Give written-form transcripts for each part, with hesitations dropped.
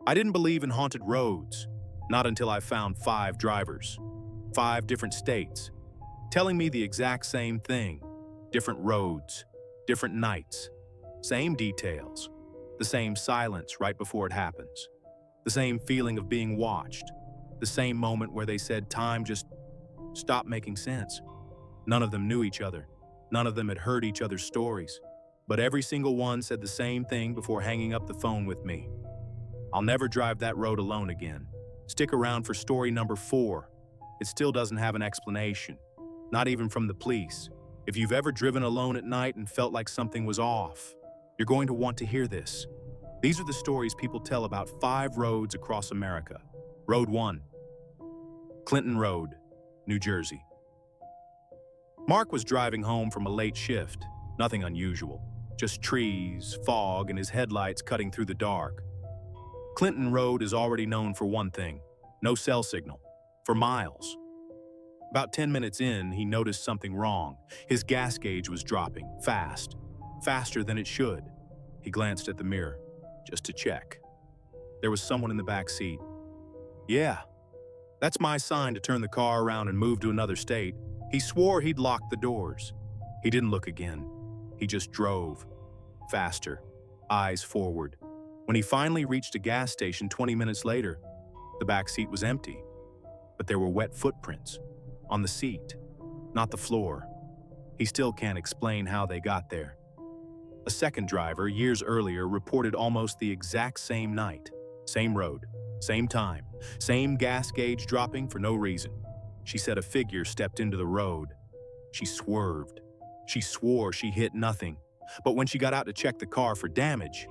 I didn't believe in haunted roads, not until I found 5 drivers, 5 different states, telling me the exact same thing. Different roads, different nights, same details, the same silence right before it happens, the same feeling of being watched, the same moment where they said time just stopped making sense. None of them knew each other. None of them had heard each other's stories. But every single one said the same thing before hanging up the phone with me. I'll never drive that road alone again. Stick around for story number 4. It still doesn't have an explanation, not even from the police. If you've ever driven alone at night and felt like something was off, you're going to want to hear this. These are the stories people tell about 5 roads across America. Road 1, Clinton Road, New Jersey. Mark was driving home from a late shift. Nothing unusual, just trees, fog, and his headlights cutting through the dark. Clinton Road is already known for one thing: no cell signal, for miles. About 10 minutes in, he noticed something wrong. His gas gauge was dropping, fast, faster than it should. He glanced at the mirror, just to check. There was someone in the back seat. Yeah, that's my sign to turn the car around and move to another state. He swore he'd locked the doors. He didn't look again. He just drove, faster, eyes forward. When he finally reached a gas station 20 minutes later, the back seat was empty, but there were wet footprints on the seat, not the floor. He still can't explain how they got there. A second driver, years earlier, reported almost the exact same night, same road, same time, same gas gauge dropping for no reason. She said a figure stepped into the road. She swerved. She swore she hit nothing, but when she got out to check the car for damage,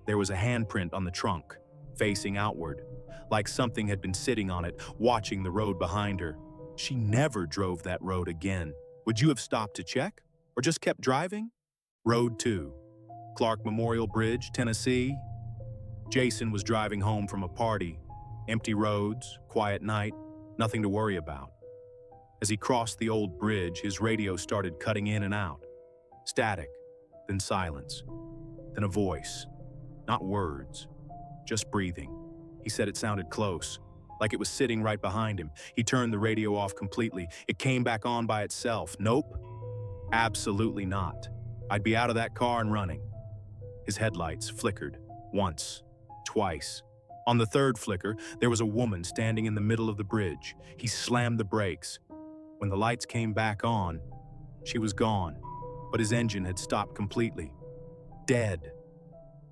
there was a handprint on the trunk, facing outward, like something had been sitting on it, watching the road behind her. She never drove that road again. Would you have stopped to check, or just kept driving? Road 2, Clark Memorial Bridge, Tennessee. Jason was driving home from a party. Empty roads, quiet night, nothing to worry about. As he crossed the old bridge, his radio started cutting in and out. Static, then silence, then a voice. Not words, just breathing. He said it sounded close, like it was sitting right behind him. He turned the radio off completely. It came back on by itself. Nope, absolutely not. I'd be out of that car and running. His headlights flickered, once, twice. On the third flicker, there was a woman standing in the middle of the bridge. He slammed the brakes. When the lights came back on, she was gone, but his engine had stopped completely. Dead.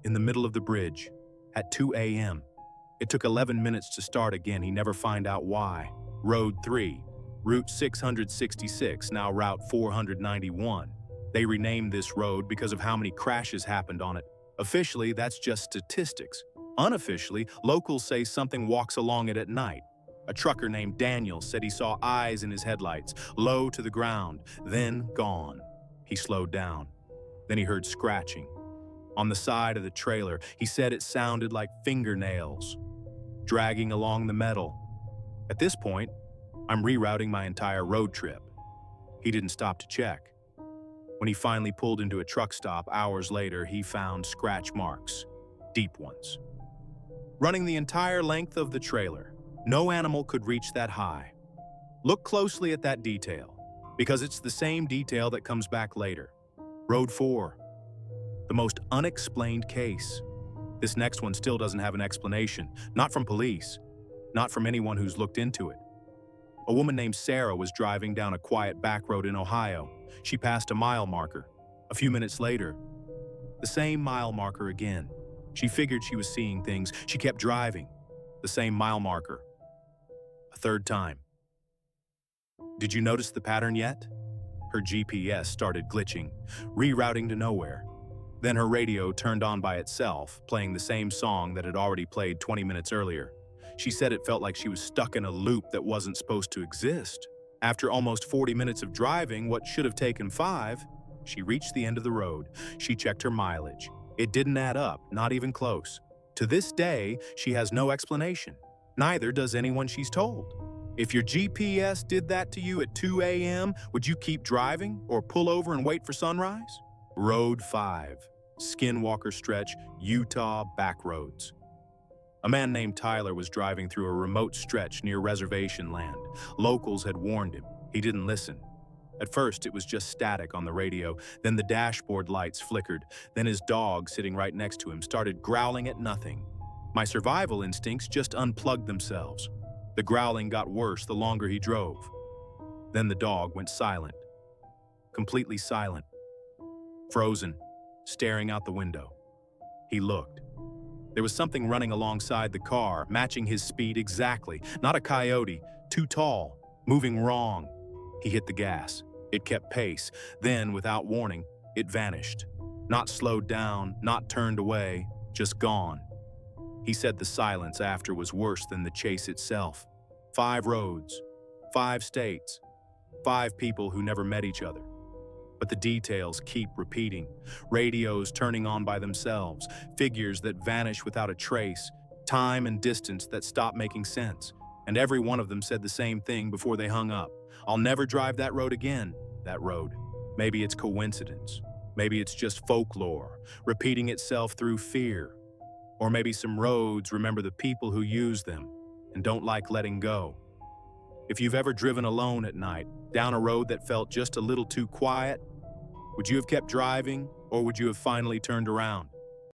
In the middle of the bridge, at 2 a.m. It took 11 minutes to start again. He never found out why. Road 3, Route 666, now Route 491. They renamed this road because of how many crashes happened on it. Officially, that's just statistics. Unofficially, locals say something walks along it at night. A trucker named Daniel said he saw eyes in his headlights, low to the ground, then gone. He slowed down. Then he heard scratching. On the side of the trailer, he said it sounded like fingernails, dragging along the metal. At this point, I'm rerouting my entire road trip. He didn't stop to check. When he finally pulled into a truck stop hours later, he found scratch marks, deep ones, running the entire length of the trailer. No animal could reach that high. Look closely at that detail, because it's the same detail that comes back later. Road 4, the most unexplained case. This next one still doesn't have an explanation, not from police, not from anyone who's looked into it. A woman named Sarah was driving down a quiet back road in Ohio. She passed a mile marker. A few minutes later, the same mile marker again. She figured she was seeing things. She kept driving. The same mile marker. A third time. Did you notice the pattern yet? Her GPS started glitching, rerouting to nowhere. Then her radio turned on by itself, playing the same song that had already played 20 minutes earlier. She said it felt like she was stuck in a loop that wasn't supposed to exist. After almost 40 minutes of driving, what should have taken 5, she reached the end of the road. She checked her mileage. It didn't add up, not even close. To this day, she has no explanation. Neither does anyone she's told. If your GPS did that to you at 2 a.m., would you keep driving or pull over and wait for sunrise? Road 5, Skinwalker Stretch, Utah backroads. A man named Tyler was driving through a remote stretch near reservation land. Locals had warned him. He didn't listen. At first, it was just static on the radio, then the dashboard lights flickered, then his dog, sitting right next to him, started growling at nothing. My survival instincts just unplugged themselves. The growling got worse the longer he drove. Then the dog went silent. Completely silent. Frozen, staring out the window. He looked. There was something running alongside the car, matching his speed exactly. Not a coyote, too tall, moving wrong. He hit the gas. It kept pace. Then, without warning, it vanished. Not slowed down, not turned away, just gone. He said the silence after was worse than the chase itself. 5 roads, 5 states, 5 people who never met each other. But the details keep repeating. Radios turning on by themselves, figures that vanish without a trace, time and distance that stop making sense. And every one of them said the same thing before they hung up. I'll never drive that road again, that road. Maybe it's coincidence. Maybe it's just folklore, repeating itself through fear. Or maybe some roads remember the people who use them and don't like letting go. If you've ever driven alone at night, down a road that felt just a little too quiet, would you have kept driving, or would you have finally turned around?